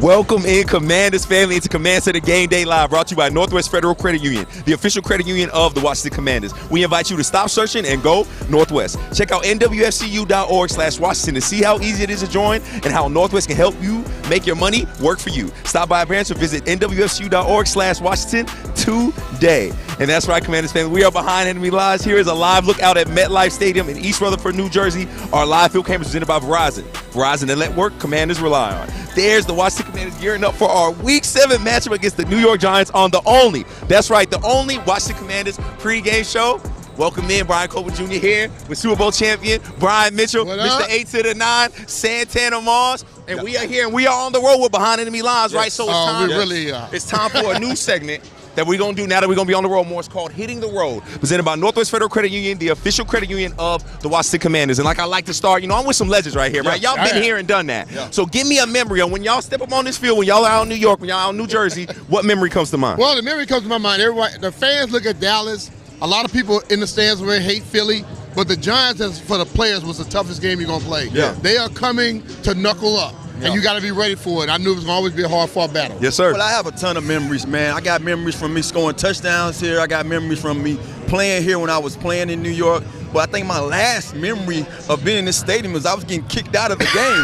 Welcome in, Commanders family, into Command Center Game Day Live, brought to you by Northwest Federal Credit Union, the official credit union of the Washington Commanders. We invite you to stop searching and go Northwest. Check out nwfcu.org/Washington to see how easy it is to join and how Northwest can help you make your money work for you. Stop by a branch or visit nwfcu.org/Washington today. And that's right, Commanders family. We are behind enemy lines. Here is a live look out at MetLife Stadium in East Rutherford, New Jersey. Our live field cameras presented by Verizon. Verizon, the network Commanders rely on. There's the Washington Commanders gearing up for our Week 7 matchup against the New York Giants on the only Washington Commanders pregame show. Welcome in, Brian Copeland Jr. here with Super Bowl champion Brian Mitchell, Mr. 8 to the 9, Santana Moss, and we are here and we are on the road with Behind Enemy Lines, right? So it's time for a new segment that we're going to do now that we're going to be on the road more. It's called Hitting the Road, presented by Northwest Federal Credit Union, the official credit union of the Washington Commanders. And like I like to start, I'm with some legends right here, right? Y'all been here and done that. Yeah. So give me a memory of when y'all step up on this field, when y'all are out in New York, when y'all out in New Jersey, what memory comes to mind? Well, the memory comes to my mind. Everybody, the fans look at Dallas. A lot of people in the stands really hate Philly, but the Giants, for the players, was the toughest game you're going to play. Yeah. They are coming to knuckle up. And you got to be ready for it. I knew it was going to always be a hard-fought battle. Yes, sir. Well, I have a ton of memories, man. I got memories from me scoring touchdowns here. I got memories from me playing here when I was playing in New York. But I think my last memory of being in this stadium is I was getting kicked out of the game.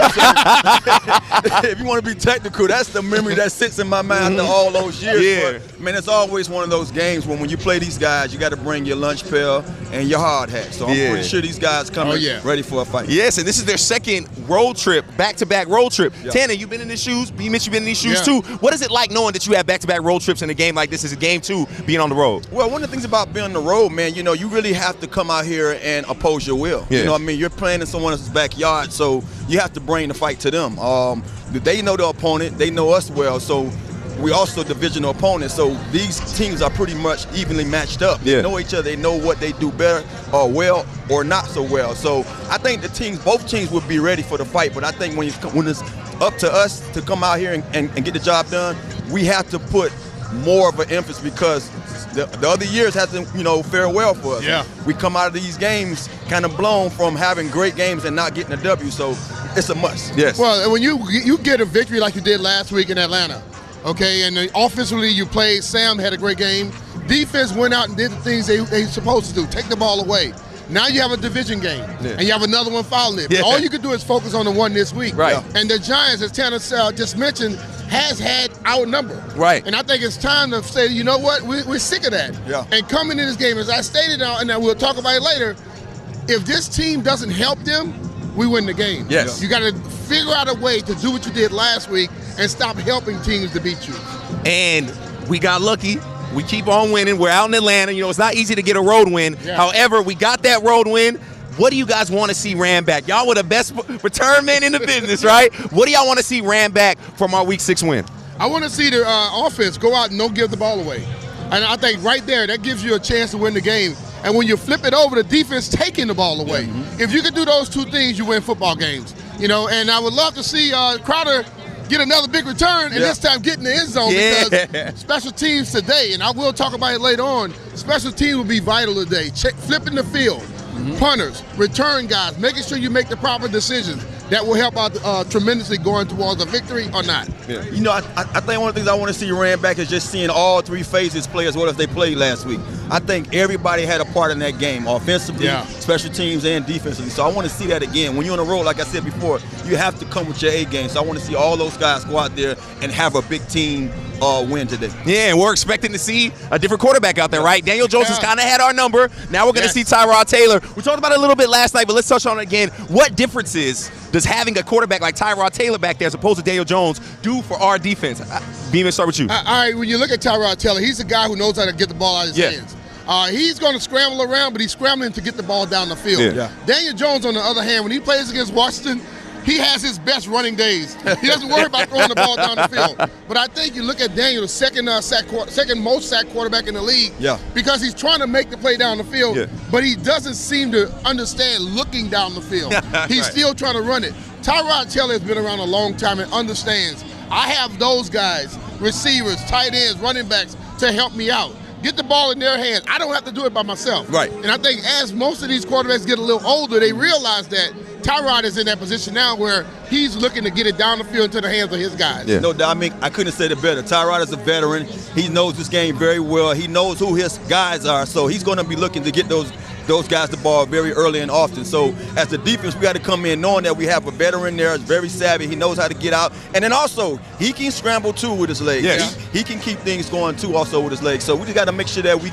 So, if you want to be technical, that's the memory that sits in my mind after all those years. Yeah. But, man, it's always one of those games when you play these guys, you got to bring your lunch pail and your hard hat. So I'm pretty sure these guys coming ready for a fight. Yes, and this is their second road trip, back-to-back road trip. Yeah. Tanner, you've been in these shoes. Mitch, you've been in these shoes too. What is it like knowing that you have back-to-back road trips in a game like this? Is a game two being on the road? Well, one of the things about being on the road, man, you really have to come out here and oppose your will. Yeah. You know what I mean? You're playing in someone else's backyard, so you have to bring the fight to them. They know the opponent. They know us well, so we also divisional opponents. So these teams are pretty much evenly matched up. They know each other. They know what they do better or well or not so well. So I think both teams would be ready for the fight, but I think when it's up to us to come out here and get the job done, we have to put more of an emphasis because the other years hasn't, fare well for us. Yeah. We come out of these games kind of blown from having great games and not getting a W, so it's a must. Yes. Well, when you get a victory like you did last week in Atlanta, okay, and offensively you played, Sam had a great game. Defense went out and did the things they supposed to do, take the ball away. Now you have a division game, and you have another one following it. But all you can do is focus on the one this week. Right. And the Giants, as Tanner just mentioned, has had our number. Right. And I think it's time to say, you know what, we're sick of that. Yeah. And coming in this game, as I stated, and we'll talk about it later, if this team doesn't help them, we win the game. Yes. You got to figure out a way to do what you did last week and stop helping teams to beat you. And we got lucky. We keep on winning. We're out in Atlanta. It's not easy to get a road win. Yeah. However, we got that road win. What do you guys want to see ran back? Y'all were the best return men in the business, right? What do y'all want to see ran back from our Week 6 win? I want to see the offense go out and don't give the ball away. And I think right there, that gives you a chance to win the game. And when you flip it over, the defense taking the ball away. Mm-hmm. If you can do those two things, you win football games. And I would love to see Crowder get another big return and this time get in the end zone because special teams today, and I will talk about it later on, special teams will be vital today. Flipping the field, punters, return guys, making sure you make the proper decisions. That will help out tremendously going towards a victory or not. Yeah. I think one of the things I want to see ran back is just seeing all three phases play as well as they played last week. I think everybody had a part in that game, offensively, special teams, and defensively. So I want to see that again. When you're on the road, like I said before, you have to come with your A game. So I want to see all those guys go out there and have a big team win today. Yeah, and we're expecting to see a different quarterback out there, right? Daniel Jones has kind of had our number. Now we're going to see Tyrod Taylor. We talked about it a little bit last night, but let's touch on it again. What differences does having a quarterback like Tyrod Taylor back there as opposed to Daniel Jones do for our defense? Beeman, start with you. All right, when you look at Tyrod Taylor, he's a guy who knows how to get the ball out of his hands. He's going to scramble around, but he's scrambling to get the ball down the field. Daniel Jones, on the other hand, when he plays against Washington, he has his best running days. He doesn't worry about throwing the ball down the field. But I think you look at Daniel, the second most sack quarterback in the league, because he's trying to make the play down the field, but he doesn't seem to understand looking down the field. He's still trying to run it. Tyrod Taylor has been around a long time and understands. I have those guys, receivers, tight ends, running backs, to help me out. Get the ball in their hands. I don't have to do it by myself. Right. And I think as most of these quarterbacks get a little older, they realize that Tyrod is in that position now where he's looking to get it down the field into the hands of his guys. Yeah. No, I mean, I couldn't have said it better. Tyrod is a veteran. He knows this game very well. He knows who his guys are, so he's going to be looking to get those guys the ball very early and often. So as the defense, we got to come in knowing that we have a veteran there. He's very savvy. He knows how to get out. And then also, he can scramble too with his legs. Yes. He can keep things going too also with his legs. So we just got to make sure that we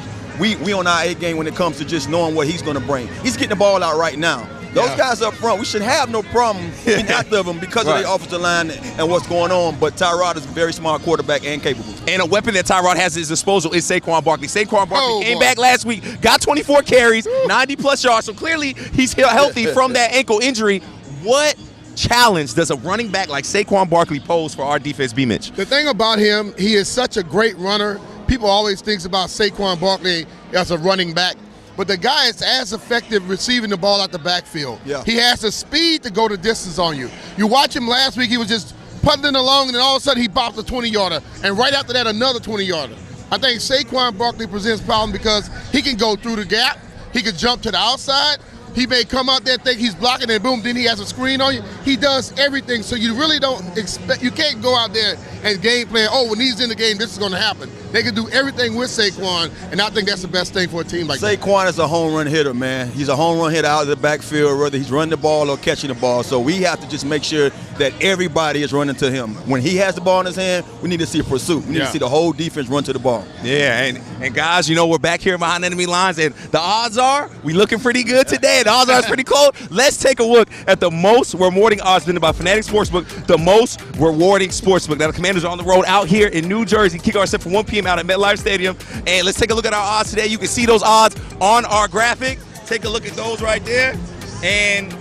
on our A game when it comes to just knowing what he's going to bring. He's getting the ball out right now. Those guys up front, we should have no problem getting after them because of the offensive line and what's going on. But Tyrod is a very smart quarterback and capable. And a weapon that Tyrod has at his disposal is Saquon Barkley. Saquon Barkley came back last week, got 24 carries, 90-plus yards. So clearly he's healthy from that ankle injury. What challenge does a running back like Saquon Barkley pose for our defense, B. Mitch? The thing about him, he is such a great runner. People always think about Saquon Barkley as a running back. But the guy is as effective receiving the ball out the backfield. Yeah. He has the speed to go the distance on you. You watch him last week, he was just putting along, and then all of a sudden he bopped a 20-yarder. And right after that, another 20-yarder. I think Saquon Barkley presents problem because he can go through the gap. He can jump to the outside. He may come out there, think he's blocking, and boom, then he has a screen on you. He does everything, so you really don't expect, you can't go out there and game plan, when he's in the game, this is going to happen. They can do everything with Saquon, and I think that's the best thing for a team like that. Saquon is a home run hitter, man. He's a home run hitter out of the backfield, whether he's running the ball or catching the ball. So we have to just make sure that everybody is running to him. When he has the ball in his hand, we need to see a pursuit. We need to see the whole defense run to the ball. Yeah, and guys, we're back here behind enemy lines, and the odds are we looking pretty good today. The odds are pretty close. Let's take a look at the most rewarding odds done by Fanatics Sportsbook, the most rewarding sportsbook. Now, the Commanders are on the road out here in New Jersey. Kickoff set for 1 p.m. out at MetLife Stadium. And let's take a look at our odds today. You can see those odds on our graphic. Take a look at those right there. And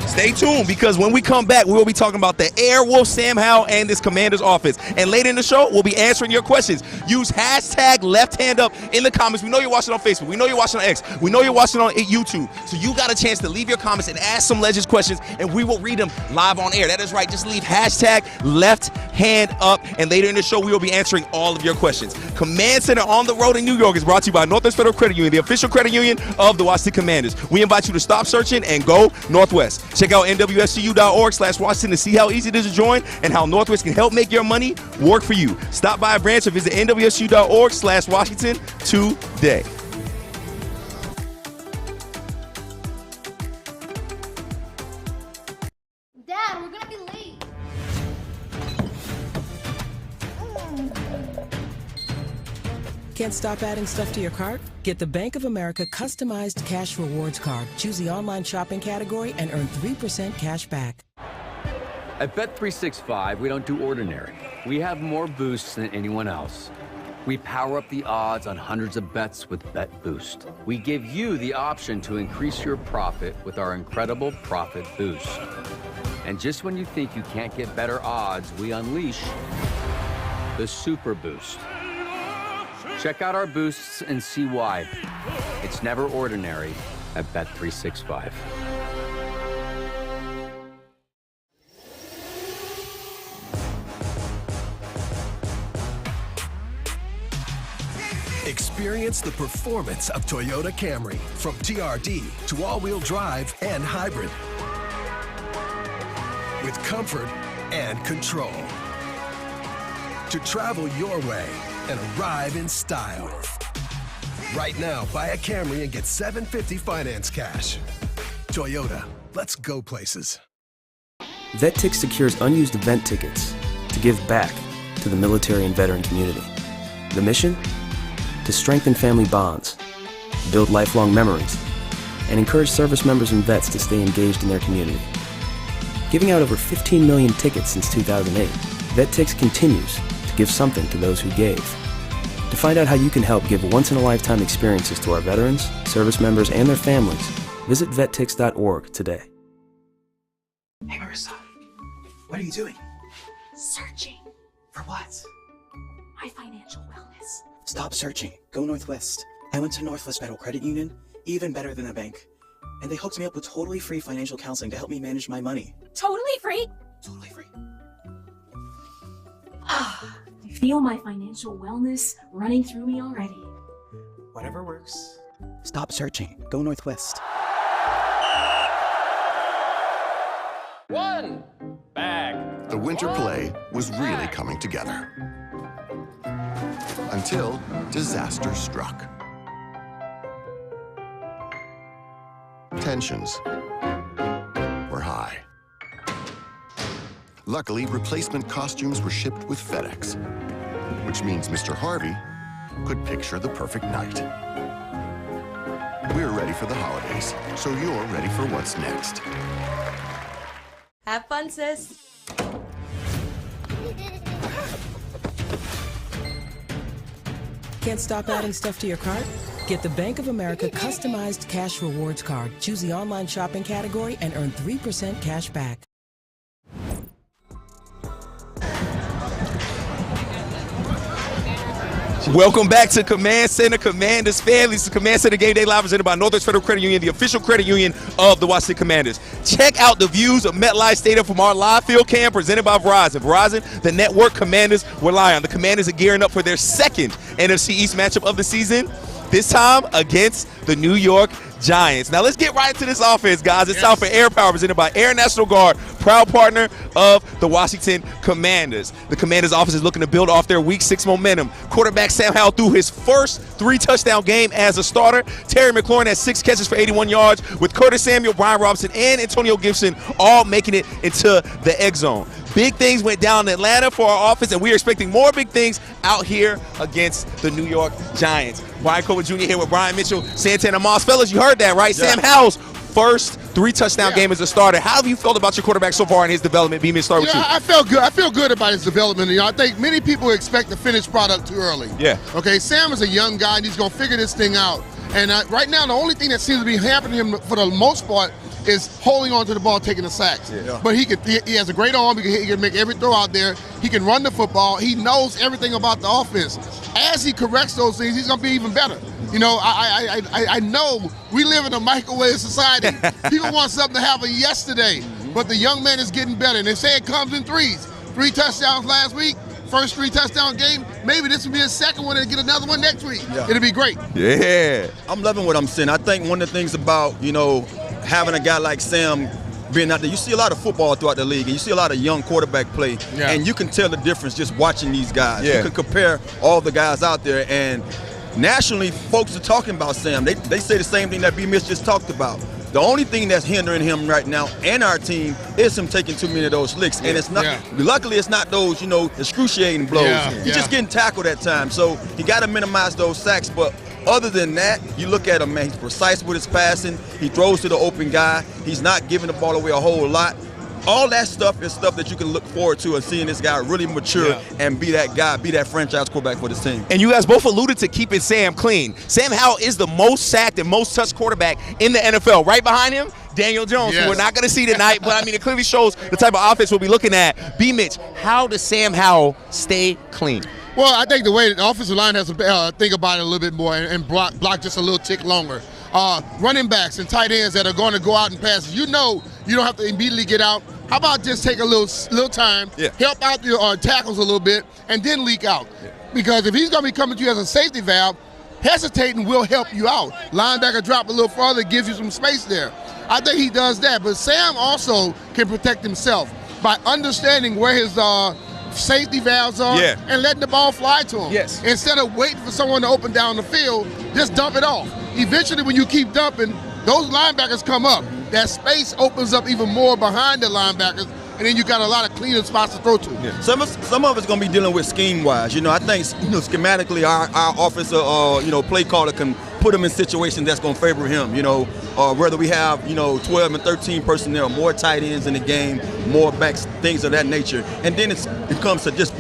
stay tuned, because when we come back, we will be talking about the Airwolf, Sam Howell, and this Commanders offense. And later in the show, we'll be answering your questions. Use hashtag left hand up in the comments. We know you're watching on Facebook. We know you're watching on X. We know you're watching on YouTube. So you got a chance to leave your comments and ask some Legends questions, and we will read them live on air. That is right. Just leave hashtag left hand up, and later in the show, we will be answering all of your questions. Command Center on the road in New York is brought to you by Northwest Federal Credit Union, the official credit union of the Washington Commanders. We invite you to stop searching and go Northwest. Check out nwfcu.org/Washington to see how easy it is to join and how Northwest can help make your money work for you. Stop by a branch or visit nwfcu.org/Washington today. Dad, we're gonna be late. Can't stop adding stuff to your cart? Get the Bank of America customized cash rewards card. Choose the online shopping category and earn 3% cash back. At Bet365, we don't do ordinary. We have more boosts than anyone else. We power up the odds on hundreds of bets with Bet Boost. We give you the option to increase your profit with our incredible Profit Boost. And just when you think you can't get better odds, we unleash the Super Boost. Check out our boosts and see why. It's never ordinary at Bet365. Experience the performance of Toyota Camry, from TRD to all-wheel drive and hybrid, with comfort and control. To travel your way and arrive in style. Right now, buy a Camry and get $750 finance cash. Toyota, let's go places. VetTix secures unused event tickets to give back to the military and veteran community. The mission? To strengthen family bonds, build lifelong memories, and encourage service members and vets to stay engaged in their community. Giving out over 15 million tickets since 2008, VetTix continues to give something to those who gave. To find out how you can help give once-in-a-lifetime experiences to our veterans, service members, and their families, visit vettix.org today. Hey Marissa, what are you doing? Searching For what? my financial wellness. Stop searching. Go Northwest. I went to Northwest Federal Credit Union, even better than a bank. And they hooked me up with totally free financial counseling to help me manage my money. Totally free? Totally free. I feel my financial wellness running through me already. Whatever works. Stop searching. Go Northwest. 1. Back. The winter play was really coming together. Until disaster struck. Tensions were high. Luckily, replacement costumes were shipped with FedEx, which means Mr. Harvey could picture the perfect night. We're ready for the holidays, so you're ready for what's next. Have fun, sis. Can't stop adding stuff to your cart? Get the Bank of America customized cash rewards card. Choose the online shopping category and earn 3% cash back. Welcome back to Command Center, Commanders families. The Command Center Game Day Live presented by Northwest Federal Credit Union, the official credit union of the Washington Commanders. Check out the views of MetLife Stadium from our live field cam presented by Verizon. Verizon, the network Commanders rely on. The Commanders are gearing up for their second NFC East matchup of the season, this time against the New York Giants. Now let's get right into this offense, guys. It's time for Air Power, presented by Air National Guard, proud partner of the Washington Commanders. The Commanders offense is looking to build off their Week 6 momentum. Quarterback Sam Howell threw his first 3-touchdown game as a starter. Terry McLaurin had 6 catches for 81 yards, with Curtis Samuel, Brian Robinson, and Antonio Gibson all making it into the egg zone. Big things went down in Atlanta for our offense, and we are expecting more big things out here against the New York Giants. Brian Covert Jr. here with Brian Mitchell, Santana Moss. Fellas, you heard that, right? Yeah. Sam Howell's first 3-touchdown game as a starter. How have you felt about your quarterback so far in his development? Beam, start with you. I feel good. I feel good about his development. I think many people expect the finished product too early. Yeah. Okay, Sam is a young guy, and he's going to figure this thing out. And right now, the only thing that seems to be happening to him for the most part is holding on to the ball, taking the sacks. Yeah. But he has a great arm. He can make every throw out there. He can run the football. He knows everything about the offense. As he corrects those things, he's going to be even better. I know we live in a microwave society. People want something to happen yesterday, but the young man is getting better. And they say it comes in threes. 3 touchdowns last week, first 3-touchdown game. Maybe this will be his second one and get another one next week. Yeah. It'll be great. Yeah. I'm loving what I'm seeing. I think one of the things about, having a guy like Sam being out there, you see a lot of football throughout the league, and you see a lot of young quarterback play, and you can tell the difference just watching these guys. Yeah. You can compare all the guys out there, and nationally, folks are talking about Sam. They say the same thing that B-Mitch just talked about. The only thing that's hindering him right now and our team is him taking too many of those licks. And it's not, luckily it's not those, excruciating blows. He's just getting tackled at times. So he got to minimize those sacks. But other than that, you look at him, man, he's precise with his passing. He throws to the open guy. He's not giving the ball away a whole lot. All that stuff is stuff that you can look forward to and seeing this guy really mature and be that guy, be that franchise quarterback for this team. And you guys both alluded to keeping Sam clean. Sam Howell is the most sacked and most touched quarterback in the NFL. Right behind him, Daniel Jones, who we're not going to see tonight, but it clearly shows the type of offense we'll be looking at. B-Mitch, how does Sam Howell stay clean? Well, I think the way the offensive line has to think about it a little bit more and block just a little tick longer. Running backs and tight ends that are going to go out and pass, you don't have to immediately get out. How about just take a little time, help out your tackles a little bit, and then leak out? Because if he's going to be coming to you as a safety valve, hesitating will help you out. Linebacker drop a little farther, gives you some space there. I think he does that. But Sam also can protect himself by understanding where his safety valves are and letting the ball fly to him. Yes. Instead of waiting for someone to open down the field, just dump it off. Eventually, when you keep dumping, those linebackers come up. That space opens up even more behind the linebackers, and then you got a lot of cleaner spots to throw to. Yeah. Some of it's going to be dealing with scheme-wise. I think schematically our offensive play caller can put him in situations that's going to favor him. Whether we have 12 and 13 personnel, more tight ends in the game, more backs, things of that nature, and then it comes to just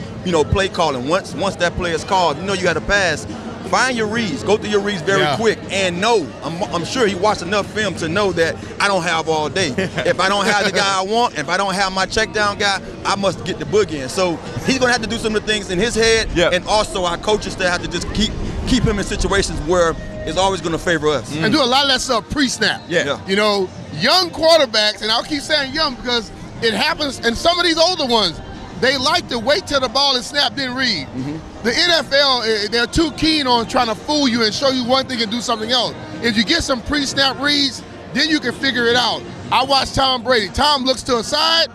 play calling. Once that play is called, you got to pass. Find your reads. Go through your reads very quick, and know. I'm sure he watched enough film to know that I don't have all day. If I don't have the guy I want, if I don't have my check down guy, I must get the boogie in. So he's going to have to do some of the things in his head, and also our coaches still have to just keep him in situations where it's always going to favor us. And do a lot less pre-snap. Young quarterbacks, and I'll keep saying young because it happens, and some of these older ones, they like to wait till the ball is snapped, then read. The NFL, they're too keen on trying to fool you and show you one thing and do something else. If you get some pre-snap reads, then you can figure it out. I watch Tom Brady. Tom looks to a side,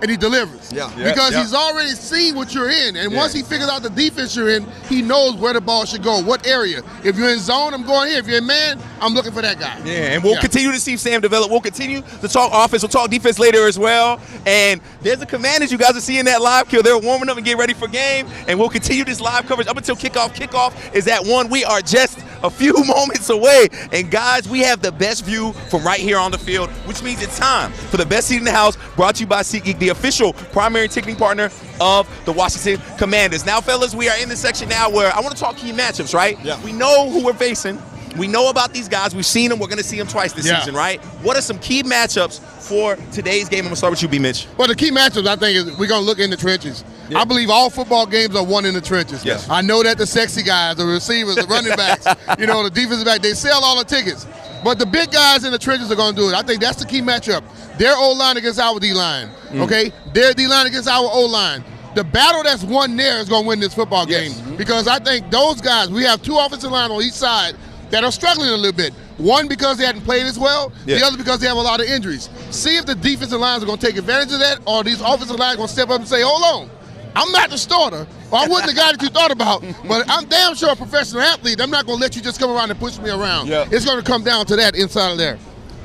and he delivers. Because he's already seen what you're in. And once he figures out the defense you're in, he knows where the ball should go, what area. If you're in zone, I'm going here. If you're in man, I'm looking for that guy. Yeah, and we'll continue to see Sam develop. We'll continue to talk offense. We'll talk defense later as well. And there's the Commanders. You guys are seeing that live kill. They're warming up and getting ready for game. And we'll continue this live coverage up until kickoff. Kickoff is at 1. We are just a few moments away. And guys, we have the best view from right here on the field, which means it's time for the best seat in the house, brought to you by SeatGeek, the official primary ticketing partner of the Washington Commanders. Now, fellas, we are in the section now where I want to talk key matchups, right? We know who we're facing. We know about these guys. We've seen them. We're going to see them twice this season, right? What are some key matchups for today's game? I'm going to start with you, B. Mitch. Well, the key matchups, I think, is we're going to look in the trenches. I believe all football games are won in the trenches. I know that the sexy guys, the receivers, the running backs, the defensive back, they sell all the tickets. But the big guys in the trenches are going to do it. I think that's the key matchup. Their O-line against our D-line, okay? Their D-line against our O-line. The battle that's won there is going to win this football game because I think those guys, we have 2 offensive line on each side that are struggling a little bit. One because they hadn't played as well, the other because they have a lot of injuries. See if the defensive lines are going to take advantage of that or these offensive lines are going to step up and say, hold on, I'm not the starter. Or I wasn't the guy that you thought about, but I'm damn sure a professional athlete. I'm not going to let you just come around and push me around. It's going to come down to that inside of there.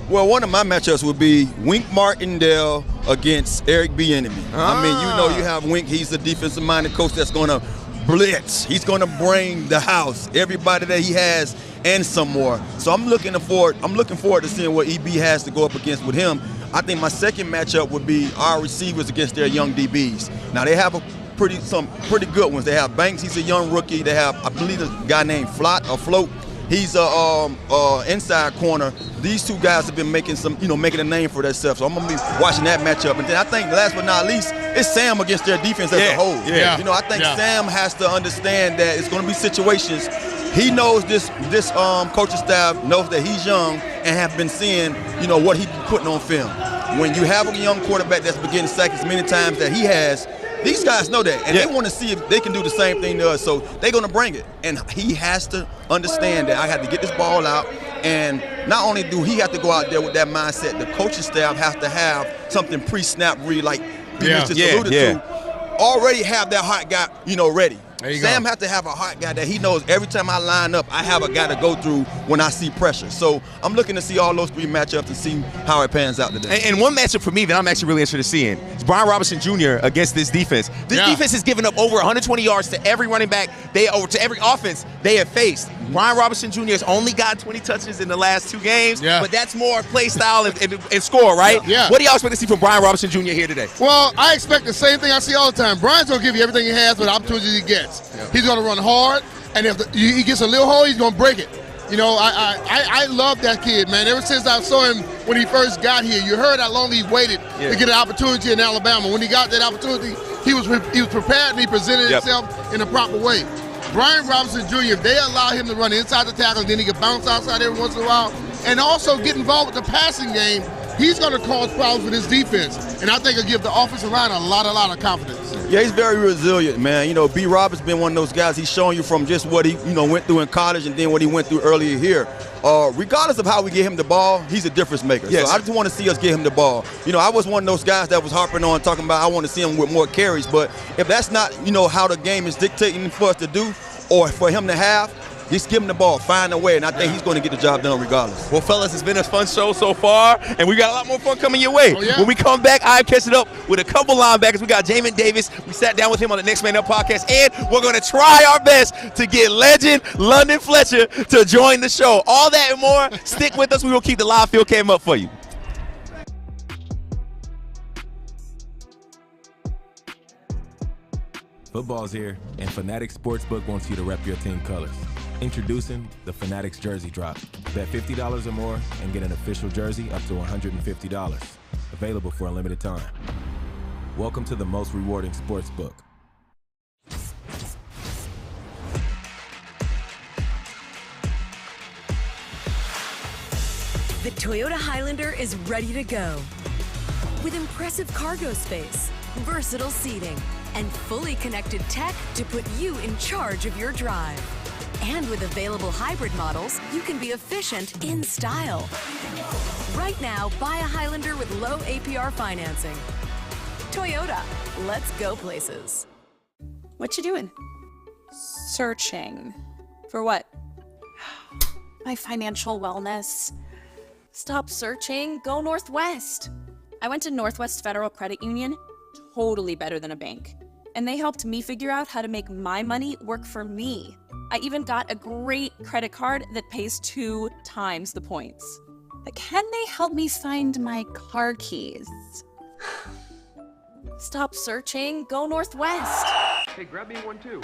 Well, one of my matchups would be Wink Martindale against Eric Bieniemy. I mean, you have Wink. He's a defensive-minded coach that's going to blitz. He's going to bring the house, everybody that he has, and some more. So I'm looking forward to seeing what EB has to go up against with him. I think my second matchup would be our receivers against their young DBs. Now they have some pretty good ones. They have Banks. He's a young rookie. They have, I believe, a guy named Float. He's a inside corner. These 2 guys have been making a name for themselves. So I'm gonna be watching that matchup. And then I think last but not least, it's Sam against their defense as a whole. I think Sam has to understand that it's gonna be situations. He knows this coaching staff knows that he's young and have been seeing, what he's putting on film. When you have a young quarterback that's been getting sacked as many times that he has, these guys know that, and they want to see if they can do the same thing to us, so they're going to bring it. And he has to understand that I have to get this ball out, and not only do he have to go out there with that mindset, the coaching staff has to have something pre-snap ready, like you just alluded to, already have that hot guy, ready. Sam has to have a hot guy that he knows every time I line up, I have a guy to go through when I see pressure. So I'm looking to see all those 3 matchups and see how it pans out today. And one matchup for me that I'm actually really interested in seeing is Brian Robinson Jr. against this defense. This defense has given up over 120 yards to every running back, to every offense they have faced. Brian Robinson Jr. has only got 20 touches in the last 2 games, but that's more play style and score, right? What do y'all expect to see from Brian Robinson Jr. here today? Well, I expect the same thing I see all the time. Brian's going to give you everything he has with the opportunities he gets. He's going to run hard, and if he gets a little hole, he's going to break it. I love that kid, man. Ever since I saw him when he first got here, you heard how long he waited to get an opportunity in Alabama. When he got that opportunity, he was prepared and he presented himself in a proper way. Brian Robinson Jr., if they allow him to run inside the tackle, then he can bounce outside every once in a while, and also get involved with the passing game, he's going to cause problems with his defense. And I think it'll give the offensive line a lot of confidence. Yeah, he's very resilient, man. B. Rob has been one of those guys. He's showing you from just what he, went through in college and then what he went through earlier here. Regardless of how we get him the ball, he's a difference maker. So I just want to see us get him the ball. I was one of those guys that was harping on talking about I want to see him with more carries. But if that's not, how the game is dictating for us to do or for him to have, just give him the ball, find a way, and I think he's going to get the job done regardless. Well, fellas, it's been a fun show so far, and we got a lot more fun coming your way. When we come back, I'm catching up with a couple linebackers. We got Jamin Davis. We sat down with him on the Next Man Up podcast, and we're going to try our best to get legend London Fletcher to join the show. All that and more. Stick with us. We will keep the live field cam up for you. Football's here, and Fanatics Sportsbook wants you to rep your team colors. Introducing the Fanatics Jersey Drop. Bet $50 or more and get an official jersey up to $150. Available for a limited time. Welcome to the most rewarding sportsbook. The Toyota Highlander is ready to go. With impressive cargo space, versatile seating, and fully connected tech to put you in charge of your drive. And with available hybrid models, you can be efficient in style. Right now, buy a Highlander with low APR financing. Toyota, let's go places. What you doing? Searching. For what? My financial wellness. Stop searching, go Northwest. I went to Northwest Federal Credit Union, totally better than a bank. And they helped me figure out how to make my money work for me. I even got a great credit card that pays 2 times the points. But can they help me find my car keys? Stop searching, go Northwest. Hey, grab me one too.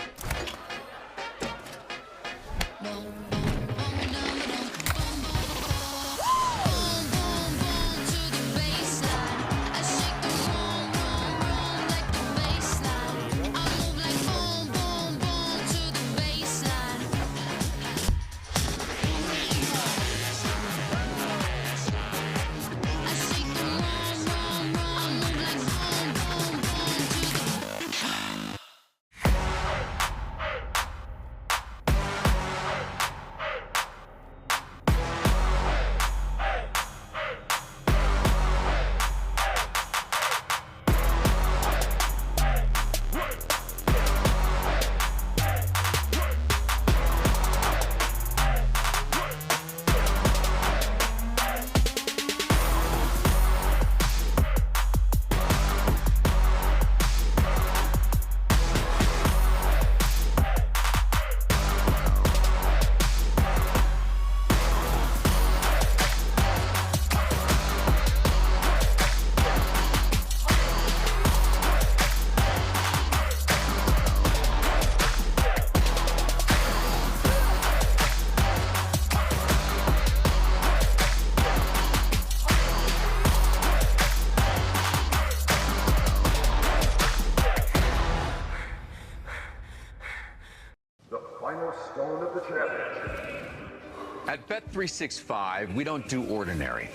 At Bet365, we don't do ordinary.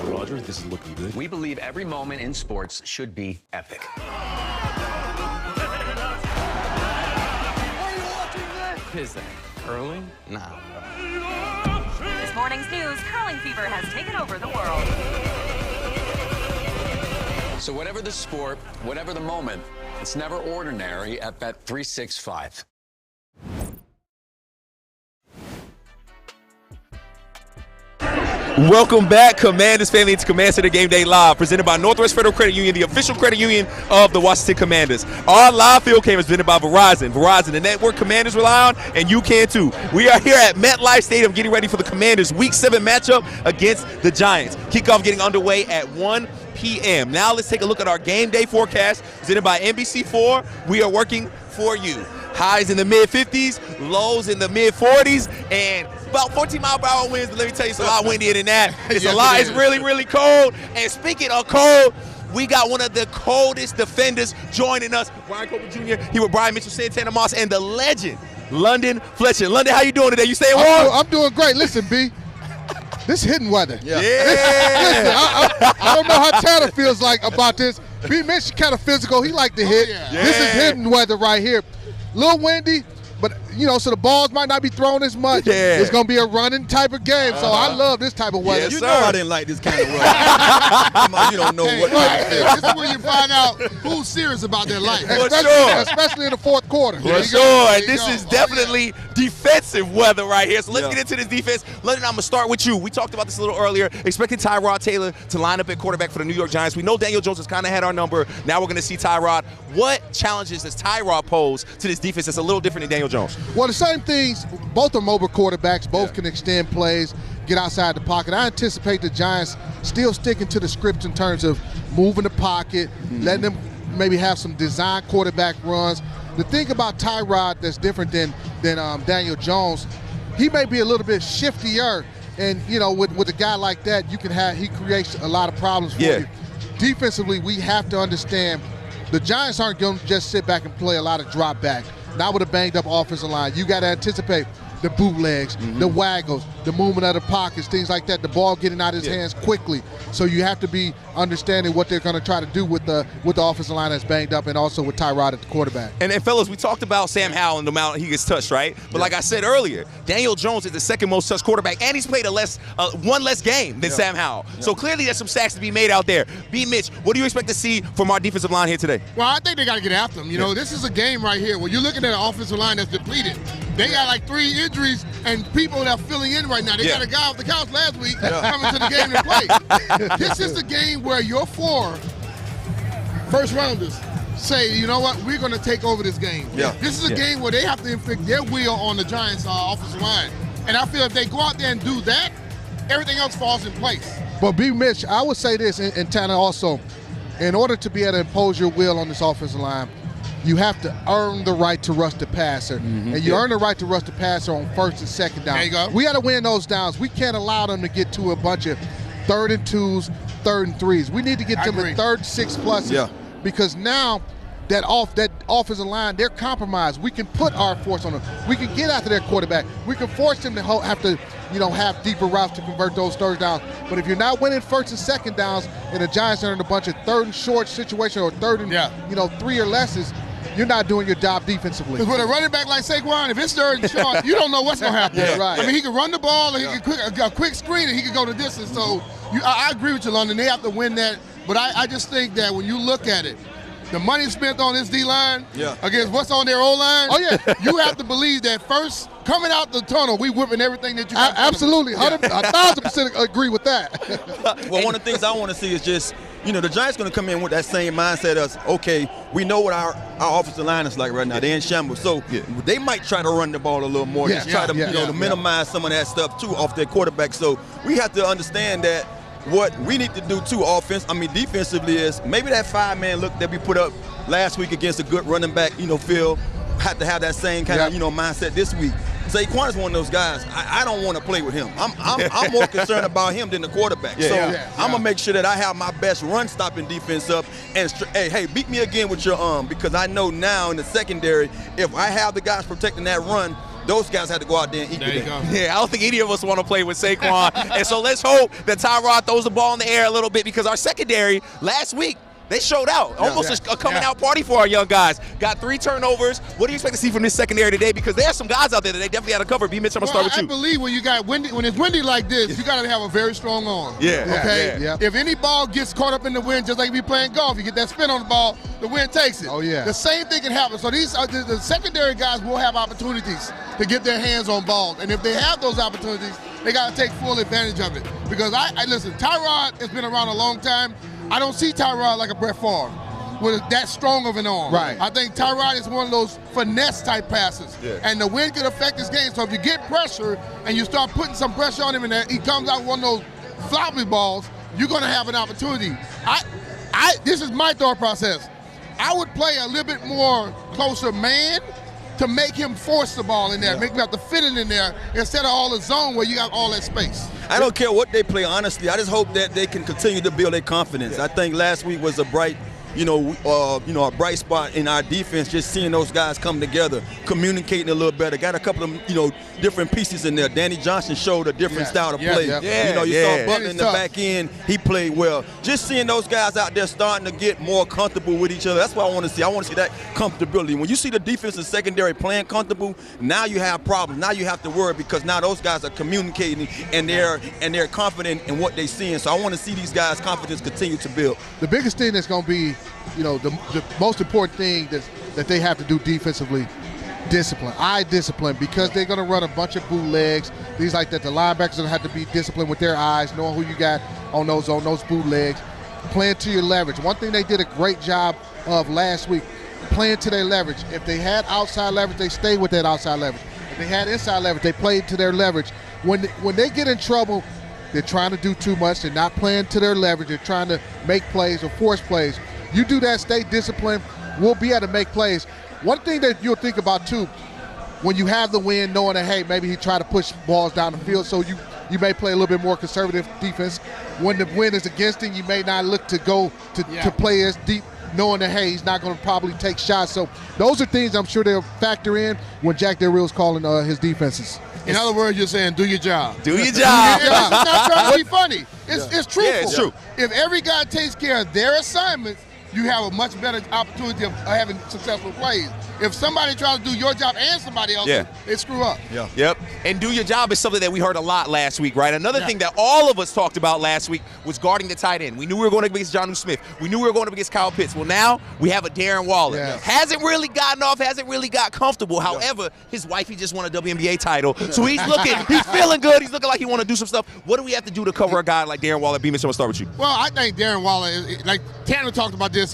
Roger, this is looking good. We believe every moment in sports should be epic. Are you watching this? Is that curling? Nah. This morning's news, curling fever has taken over the world. So whatever the sport, whatever the moment, it's never ordinary at Bet365. Welcome back, Commanders family. It's Command Center Game Day Live, presented by Northwest Federal Credit Union, the official credit union of the Washington Commanders. Our live field cam is presented by Verizon. Verizon, the network Commanders rely on, and you can too. We are here at MetLife Stadium getting ready for the Commanders' Week 7 matchup against the Giants. Kickoff getting underway at 1 p.m. Now let's take a look at our game day forecast presented by NBC4. We are working for you. Highs in the mid-50s, lows in the mid-40s, and about 14-mile-per-hour winds. But let me tell you, it's a lot windier than that. It's a lot. It's really, really cold. And speaking of cold, we got one of the coldest defenders joining us, Brian Copeland Jr. Here with Brian Mitchell, Santana Moss, and the legend, London Fletcher. London, how you doing today? You staying warm? I'm doing great. Listen, B. This hitting weather. Yeah. Listen, I don't know how Tanner feels like about this. B. Mitch kind of physical. He like to hit. Yeah. This is hitting weather right here. A little windy, but, so the balls might not be thrown as much. Yeah. It's going to be a running type of game, so I love this type of weather. Yes, You sir. know I didn't like this kind of weather. You don't know what. This is where you find out who's serious about their life. For sure. Especially in the fourth quarter. For sure. And this is definitely defensive weather right here. So let's get into this defense. London, I'm going to start with you. We talked about this a little earlier, expecting Tyrod Taylor to line up at quarterback for the New York Giants. We know Daniel Jones has kind of had our number. Now we're going to see Tyrod. What challenges does Tyrod pose to this defense that's a little different than Daniel Jones? Well, the same things. Both are mobile quarterbacks. Both can extend plays, get outside the pocket. I anticipate the Giants still sticking to the script in terms of moving the pocket, letting them maybe have some design quarterback runs. The thing about Tyrod that's different than Daniel Jones, he may be a little bit shiftier, and with a guy like that, he creates a lot of problems for you. Defensively, we have to understand the Giants aren't going to just sit back and play a lot of drop back. Not with a banged up offensive line. You got to anticipate the bootlegs, the waggles, the movement of the pockets, things like that, the ball getting out of his hands quickly. So you have to be understanding what they're going to try to do with the offensive line that's banged up, and also with Tyrod at the quarterback. And fellas, we talked about Sam Howell and the amount he gets touched, right? But like I said earlier, Daniel Jones is the second most touched quarterback, and he's played one less game than Sam Howell. So clearly there's some sacks to be made out there. B. Mitch, what do you expect to see from our defensive line here today? Well, I think they got to get after him. You know, this is a game right here where you're looking at an offensive line that's depleted. They got like 3 injuries and people that are filling in right now. They got a guy off the couch last week coming to the game to play. This is the game where your 4 first-rounders say, you know what, we're going to take over this game. This is a game where they have to inflict their will on the Giants' offensive line. And I feel if they go out there and do that, everything else falls in place. But B. Mitch, I would say this, and Tanner also, in order to be able to impose your will on this offensive line, you have to earn the right to rush the passer. And you earn the right to rush the passer on first and second down. There you go. We got to win those downs. We can't allow them to get to a bunch of 3rd and 2s, 3rd and 3s. We need to get them in 3rd and 6 pluses because now that offensive line, they're compromised. We can put our force on them. We can get after their quarterback. We can force them to have to, have deeper routes to convert those 3rd downs. But if you're not winning 1st and 2nd downs, and the Giants are in a bunch of 3rd and short situation or 3rd and 3 or lesses, you're not doing your job defensively. Because with a running back like Saquon, if it's 3rd and short, you don't know what's going to happen. Right. I mean, he can run the ball, and he can a quick screen, and he can go the distance. So I agree with you, London. They have to win that. But I just think that when you look at it, the money spent on this D-line against what's on their O-line, you have to believe that first, coming out the tunnel, we whipping everything that you got. Absolutely. 1,000% agree with that. Well, one of the things I want to see is just, the Giants going to come in with that same mindset as, okay, we know what our offensive line is like right now. They're in shambles. So they might try to run the ball a little more, just try to, to minimize some of that stuff, too, off their quarterback. So we have to understand that what we need to do, too, defensively is maybe that 5-man look that we put up last week against a good running back, Phil, had to have that same kind of, mindset this week. Saquon is one of those guys. I don't want to play with him. I'm more concerned about him than the quarterback. I'm gonna make sure that I have my best run stopping defense up. And hey, beat me again with your arm, because I know now in the secondary, if I have the guys protecting that run, those guys have to go out there and eat it. Yeah, I don't think any of us want to play with Saquon. And so let's hope that Tyrod throws the ball in the air a little bit, because our secondary last week, they showed out. Almost a coming-out party for our young guys. Got 3 turnovers. What do you expect to see from this secondary today? Because there are some guys out there that they definitely had to cover. B. Mitch, I'm going to start with you. I believe when it's windy like this, you got to have a very strong arm. Okay? If any ball gets caught up in the wind, just like we playing golf, you get that spin on the ball, the wind takes it. The same thing can happen. So these the secondary guys will have opportunities to get their hands on balls. And if they have those opportunities, they got to take full advantage of it. Because listen, Tyrod has been around a long time. I don't see Tyrod like a Brett Favre with that strong of an arm. Right. I think Tyrod is one of those finesse-type passes. And the wind could affect his game. So if you get pressure and you start putting some pressure on him and he comes out with one of those floppy balls, you're going to have an opportunity. This is my thought process. I would play a little bit more closer man to make him force the ball in there, make him have to fit it in there instead of all the zone where you got all that space. I don't care what they play, honestly. I just hope that they can continue to build their confidence. I think last week was a bright a bright spot in our defense, just seeing those guys come together, communicating a little better. Got a couple of, different pieces in there. Danny Johnson showed a different style to play. You saw Butler in the back end. He played well. Just seeing those guys out there starting to get more comfortable with each other, that's what I want to see. I want to see that comfortability. When you see the defense and secondary playing comfortable, now you have problems. Now you have to worry, because now those guys are communicating and they're confident in what they're seeing. So I want to see these guys' confidence continue to build. The biggest thing that's going to be, the most important thing that they have to do defensively, discipline. Discipline, because they're going to run a bunch of bootlegs, things like that. The linebackers are going to have to be disciplined with their eyes, knowing who you got on those bootlegs, playing to your leverage. One thing they did a great job of last week, playing to their leverage. If they had outside leverage, they stayed with that outside leverage. If they had inside leverage, they played to their leverage. When they get in trouble, they're trying to do too much. They're not playing to their leverage. They're trying to make plays or force plays. You do that, stay disciplined, we'll be able to make plays. One thing that you'll think about, too, when you have the win, knowing that, hey, maybe he tried to push balls down the field, so you may play a little bit more conservative defense. When the win is against him, you may not look to go to play as deep knowing that, hey, he's not going to probably take shots. So those are things I'm sure they'll factor in when Jack Del Rio's calling his defenses. In other words, you're saying do your job. Do your job. It's not trying to be funny. It's truthful. Yeah, it's true. If every guy takes care of their assignments, you have a much better opportunity of having successful plays. If somebody tries to do your job and somebody else, they screw up. Yeah. Yep. And do your job is something that we heard a lot last week, right? Another thing that all of us talked about last week was guarding the tight end. We knew we were going to against Jonnu Smith. We knew we were going to against Kyle Pitts. Well, now we have a Darren Waller. Yeah. Hasn't really gotten off, hasn't really got comfortable. However, his wife, he just won a WNBA title. So he's feeling good. He's looking like he want to do some stuff. What do we have to do to cover a guy like Darren Waller? Beeman, so I'll start with you. Well, I think Darren Waller, like Tanner talked about this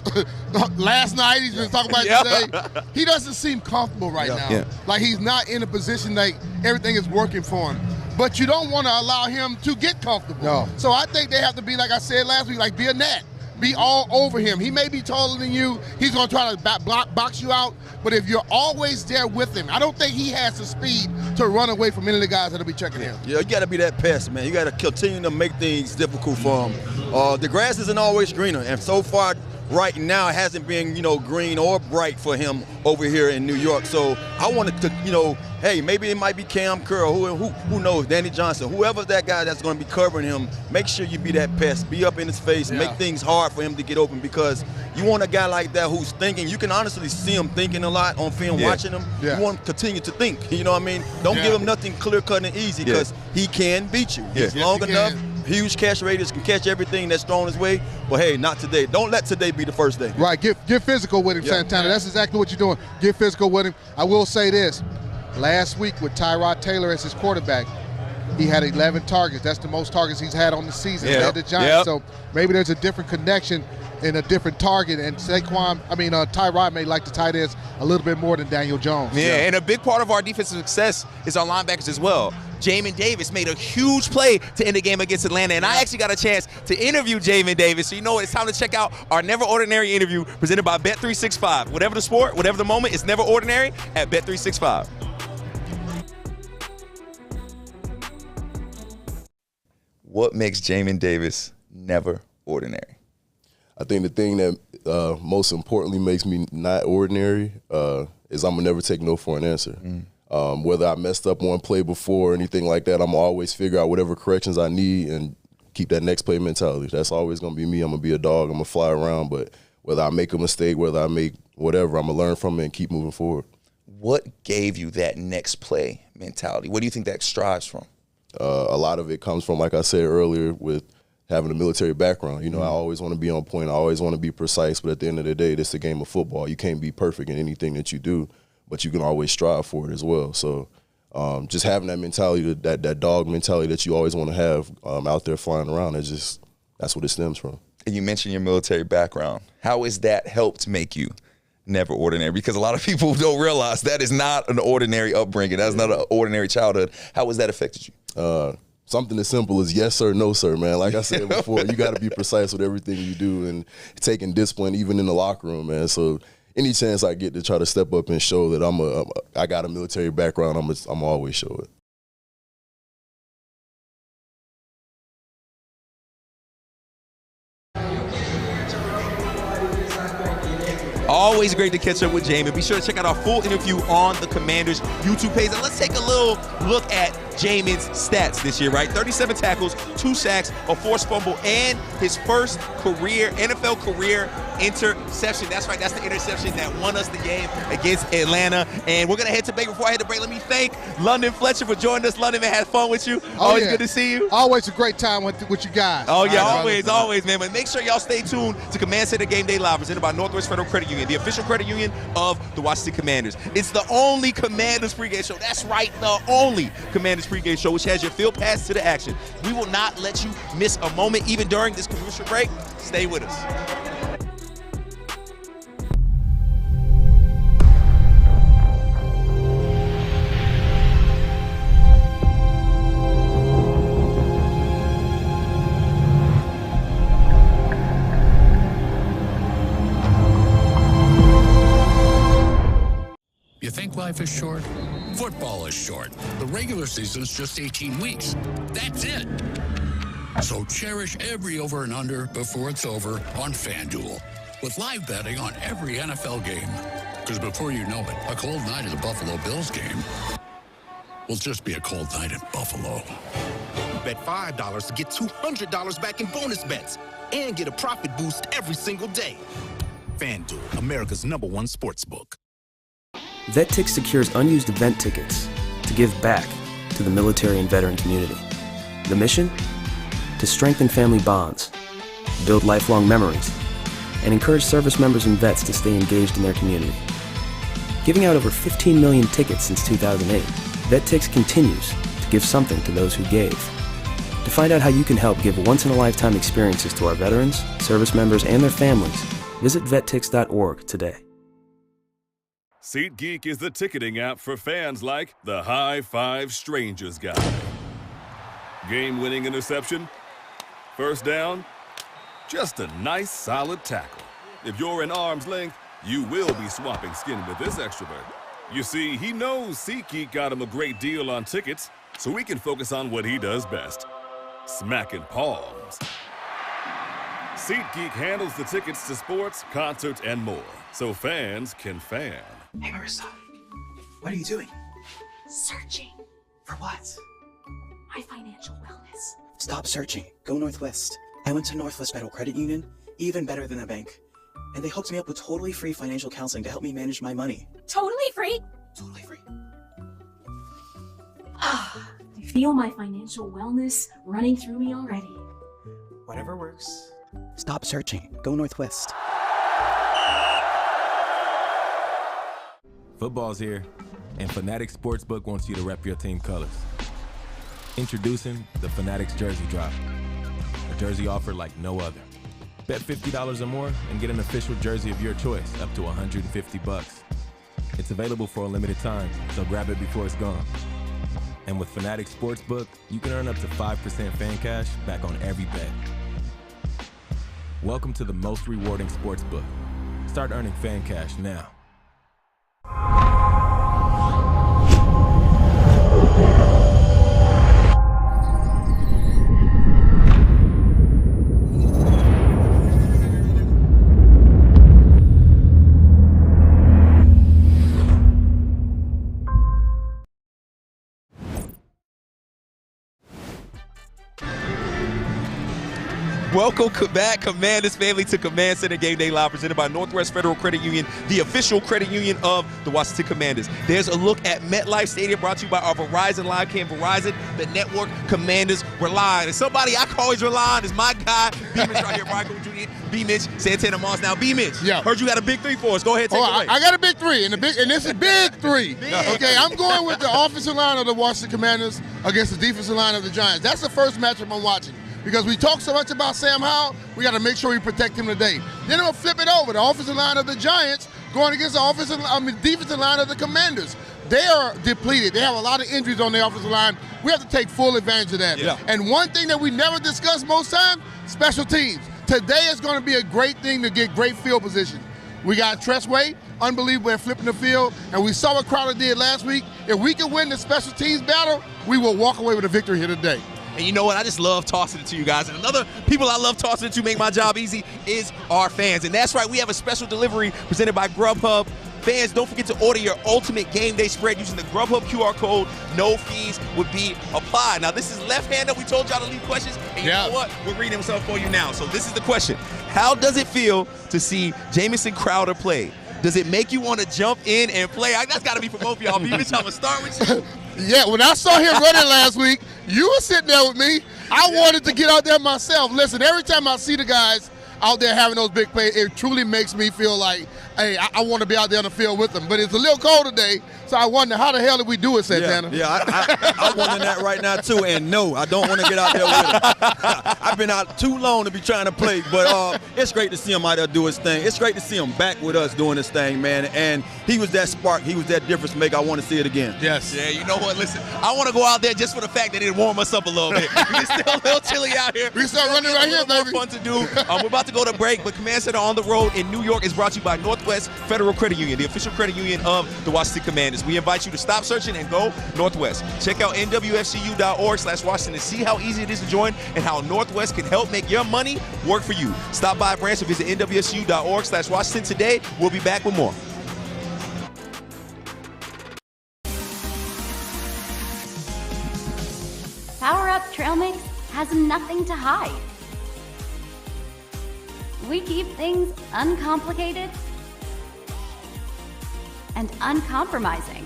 last night. He's been talking about it today. He doesn't seem comfortable right now. Yeah. Like he's not in a position like everything is working for him. But you don't want to allow him to get comfortable. No. So I think they have to be, like I said last week, like be a net. Be all over him. He may be taller than you. He's going to try to box you out. But if you're always there with him, I don't think he has the speed to run away from any of the guys that'll be checking him. Yeah, you got to be that pest, man. You got to continue to make things difficult for him. The grass isn't always greener, and so far, right now, it hasn't been, green or bright for him over here in New York. So I wanted to, hey, maybe it might be Cam Curl, who knows, Danny Johnson, whoever's that guy that's going to be covering him, make sure you be that pest, be up in his face, make things hard for him to get open, because you want a guy like that who's thinking. You can honestly see him thinking a lot on film, watching him. You want him to continue to think, you know what I mean? Don't give him nothing clear-cut and easy, because he can beat you. He's long enough. Huge catch radius, can catch everything that's thrown his way. But hey, not today. Don't let today be the first day. Right, get physical with him, Santana. That's exactly what you're doing. Get physical with him. I will say this. Last week with Tyrod Taylor as his quarterback, he had 11 targets. That's the most targets he's had on the season. Led the Giants. So maybe there's a different connection and a different target. And Tyrod may like the tight ends a little bit more than Daniel Jones. Yeah, and a big part of our defensive success is our linebackers as well. Jamin Davis made a huge play to end the game against Atlanta, and I actually got a chance to interview Jamin Davis. So you know what? It's time to check out our Never Ordinary interview presented by Bet365. Whatever the sport, whatever the moment, it's never ordinary at Bet365. What makes Jamin Davis never ordinary? I think the thing that most importantly makes me not ordinary is I'm going to never take no for an answer. Whether I messed up one play before or anything like that, I'm going to always figure out whatever corrections I need and keep that next play mentality. That's always going to be me. I'm going to be a dog. I'm going to fly around. But whether I make a mistake, whether I make whatever, I'm going to learn from it and keep moving forward. What gave you that next play mentality? What do you think that strives from? A lot of it comes from, like I said earlier, with having a military background. I always want to be on point. I always want to be precise. But at the end of the day, this is a game of football. You can't be perfect in anything that you do, but you can always strive for it as well. So just having that mentality, that dog mentality that you always want to have out there flying around, that's what it stems from. And you mentioned your military background. How has that helped make you never ordinary? Because a lot of people don't realize that is not an ordinary upbringing. That's not an ordinary childhood. How has that affected you? Something as simple as yes, sir, no, sir, man. Like I said before, you got to be precise with everything you do and taking discipline even in the locker room, man. So any chance I get to try to step up and show that I got a military background, I'm always show it. Always great to catch up with Jamin. Be sure to check out our full interview on the Commanders YouTube page. And let's take a little look at Jamin's stats this year, right? 37 tackles, 2 sacks, a forced fumble, and his first NFL career interception. That's right. That's the interception that won us the game against Atlanta. And we're going to head to break. Before I head to break, let me thank London Fletcher for joining us. London, man, had fun with you. Always good to see you. Always a great time with you guys. Oh, yeah, always, man. But make sure y'all stay tuned to Command Center Game Day Live, presented by Northwest Federal Credit Union, the official credit union of the Washington Commanders. It's the only Commanders pregame show. That's right, the only Commanders pregame show, which has your field pass to the action. We will not let you miss a moment, even during this commercial break. Stay with us. You think life is short? Football is short. The regular season's just 18 weeks. That's it. So cherish every over and under before it's over on FanDuel. with live betting on every NFL game. Because before you know it, a cold night at a Buffalo Bills game will just be a cold night in Buffalo. Bet $5 to get $200 back in bonus bets and get a profit boost every single day. FanDuel, America's #1 sportsbook. VetTix secures unused event tickets to give back to the military and veteran community. The mission? To strengthen family bonds, build lifelong memories, and encourage service members and vets to stay engaged in their community. Giving out over 15 million tickets since 2008, VetTix continues to give something to those who gave. To find out how you can help give once-in-a-lifetime experiences to our veterans, service members, and their families, visit vettix.org today. SeatGeek is the ticketing app for fans like the High Five Strangers guy. Game-winning interception, first down, just a nice solid tackle. If you're in arm's length, you will be swapping skin with this extrovert. You see, he knows SeatGeek got him a great deal on tickets, so he can focus on what he does best, smacking palms. SeatGeek handles the tickets to sports, concerts, and more, so fans can fan. Hey, Marissa. What are you doing? Searching. For what? My financial wellness. Stop searching. Go Northwest. I went to Northwest Federal Credit Union, even better than a bank. And they hooked me up with totally free financial counseling to help me manage my money. Totally free? Totally free. I feel my financial wellness running through me already. Whatever works. Stop searching. Go Northwest. Football's here, and Fanatics Sportsbook wants you to rep your team colors. Introducing the Fanatics Jersey Drop, a jersey offer like no other. Bet $50 or more and get an official jersey of your choice, up to $150. It's available for a limited time, so grab it before it's gone. And with Fanatics Sportsbook, you can earn up to 5% fan cash back on every bet. Welcome to the most rewarding sportsbook. Start earning fan cash now. Welcome back, Commanders family, to Command Center Game Day Live, presented by Northwest Federal Credit Union, the official credit union of the Washington Commanders. There's a look at MetLife Stadium, brought to you by our Verizon Live Cam. Verizon, the network Commanders rely on. And somebody I can always rely on is my guy, B. Mitch, right here, Brian Cooper Jr., B. Mitch, Santana Moss. Now, B. Mitch, heard you got a big three for us. Go ahead, take it away. I got a big three, and this is big three. Okay, I'm going with the offensive line of the Washington Commanders against the defensive line of the Giants. That's the first matchup I'm watching. Because we talk so much about Sam Howell, we got to make sure we protect him today. Then I'm going to flip it over. The offensive line of the Giants going against the defensive line of the Commanders. They are depleted. They have a lot of injuries on their offensive line. We have to take full advantage of that. Yeah. And one thing that we never discuss most times, special teams. Today is going to be a great thing to get great field position. We got Tressway, unbelievable at flipping the field, and we saw what Crowder did last week. If we can win the special teams battle, we will walk away with a victory here today. And you know what? I just love tossing it to you guys. And another people I love tossing it to make my job easy is our fans. And that's right, we have a special delivery presented by Grubhub. Fans, don't forget to order your ultimate game day spread using the Grubhub QR code. No fees would be applied. Now, this is left-handed. We told y'all to leave questions. And you know what? We're reading them stuff for you now. So this is the question. How does it feel to see Jamison Crowder play? Does it make you want to jump in and play? That's got to be for both of y'all. B-Mitch, I'm going to start with you. Yeah, when I saw him running last week, you were sitting there with me. I wanted to get out there myself. Listen, every time I see the guys out there having those big plays, it truly makes me feel like, hey, I want to be out there on the field with them. But it's a little cold today, so I wonder, how the hell did we do it, Santana? I'm wondering that right now, too. And no, I don't want to get out there with him. I've been out too long to be trying to play. But it's great to see him out there do his thing. It's great to see him back with us doing his thing, man. And he was that spark. He was that difference maker. I want to see it again. Yes. Yeah, you know what? Listen, I want to go out there just for the fact that it warm us up a little bit. It's still a little chilly out here. We start running right here, baby. More fun to do. We're about to go to break, but Command Center on the road in New York is brought to you by Northwest Federal Credit Union, the official credit union of the Washington Commanders. We invite you to stop searching and go Northwest. Check out nwfcu.org/Washington to see how easy it is to join and how Northwest can help make your money work for you. Stop by a branch or visit nwfcu.org/Washington today. We'll be back with more. Power Up Trail Mix has nothing to hide. We keep things uncomplicated and uncompromising.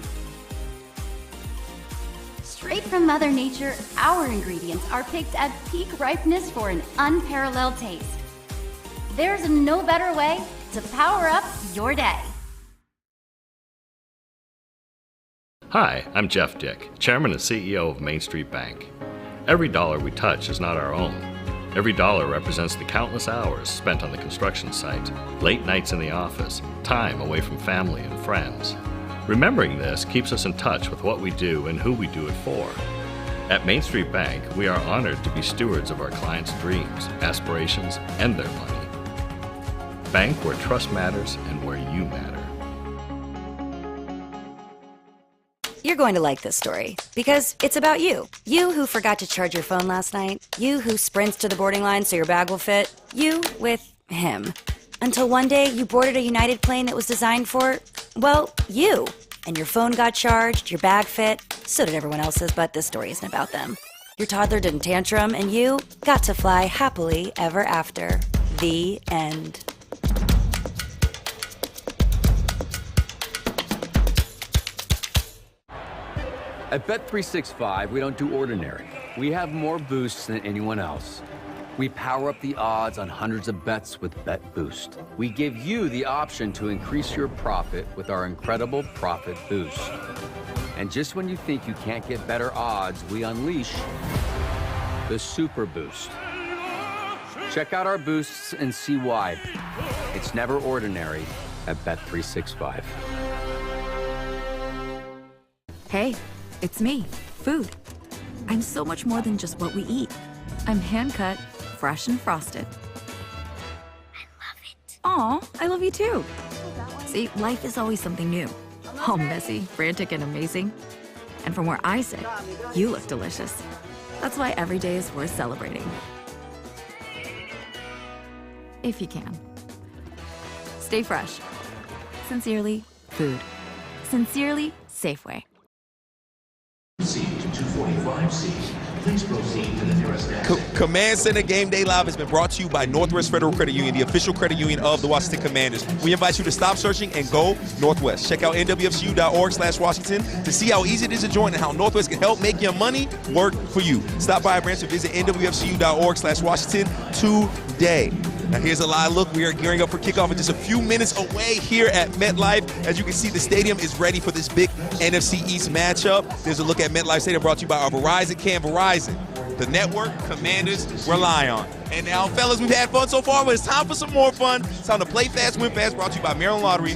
Straight from Mother Nature, our ingredients are picked at peak ripeness for an unparalleled taste. There's no better way to power up your day. Hi, I'm Jeff Dick, Chairman and CEO of Main Street Bank. Every dollar we touch is not our own. Every dollar represents the countless hours spent on the construction site, late nights in the office, time away from family and friends. Remembering this keeps us in touch with what we do and who we do it for. At Main Street Bank, we are honored to be stewards of our clients' dreams, aspirations, and their money. Bank where trust matters and where you matter. You're going to like this story because it's about you. You who forgot to charge your phone last night. You who sprints to the boarding line so your bag will fit. You with him. Until one day you boarded a United plane that was designed for, well, you. And your phone got charged, your bag fit, so did everyone else's, but this story isn't about them. Your toddler didn't tantrum and you got to fly happily ever after. The end. At Bet365, we don't do ordinary. We have more boosts than anyone else. We power up the odds on hundreds of bets with Bet Boost. We give you the option to increase your profit with our incredible Profit Boost. And just when you think you can't get better odds, we unleash the Super Boost. Check out our boosts and see why. It's never ordinary at Bet365. Hey, it's me, food. I'm so much more than just what we eat. I'm hand-cut, fresh and frosted. I love it. Aw, I love you too. See, life is always something new. All messy, frantic, and amazing. And from where I sit, you look delicious. That's why every day is worth celebrating. If you can. Stay fresh. Sincerely, food. Sincerely, Safeway. Please proceed to the nearest exit. Command Center Game Day Live has been brought to you by Northwest Federal Credit Union, the official credit union of the Washington Commanders. We invite you to stop searching and go Northwest. Check out nwfcu.org/Washington to see how easy it is to join and how Northwest can help make your money work for you. Stop by a branch or visit nwfcu.org/Washington today. Now here's a live look. We are gearing up for kickoff in just a few minutes away here at MetLife. As you can see, the stadium is ready for this big NFC East matchup. There's a look at MetLife Stadium brought to you by our Verizon Cam. Verizon, the network Commanders rely on. And now, fellas, we've had fun so far, but it's time for some more fun. It's time to play fast, win fast, brought to you by Maryland Lottery.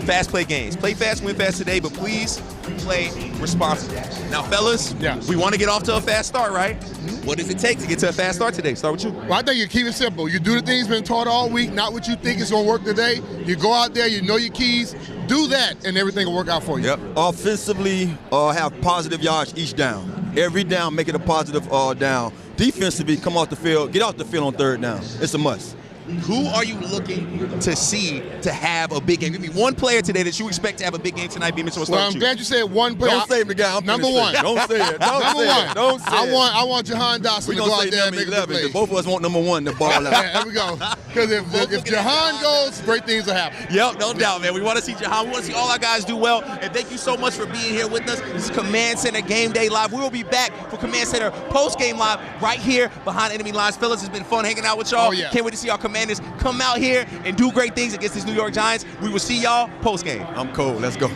Fast play games. Play fast, win fast today, but please play responsibly. Now, fellas, we want to get off to a fast start, right? What does it take to get to a fast start today? Start with you. Well, I think you keep it simple. You do the things been taught all week, not what you think is going to work today. You go out there, you know your keys, do that, and everything will work out for you. Yep. Offensively, have positive yards each down. Every down, make it a positive down. Defensively, come off the field, get off the field on third down. It's a must. Who are you looking to see to have a big game? Give me one player today that you expect to have a big game tonight. Well, I'm glad you said one player. Don't say him again. Number one. Don't say it. Don't say it. I want Jahan Dawson to go out there and make a play. Both of us want number one to ball out. There we go. Because if Jahan goes, great things will happen. Yep, no doubt, man. We want to see Jahan. We want to see all our guys do well. And thank you so much for being here with us. This is Command Center Game Day Live. We will be back for Command Center Post-Game Live right here behind enemy lines. Fellas, it's been fun hanging out with y'all. Oh, yeah. Can't wait to see our Commanders come out here and do great things against these New York Giants. We will see y'all post-game. I'm cold. Let's go.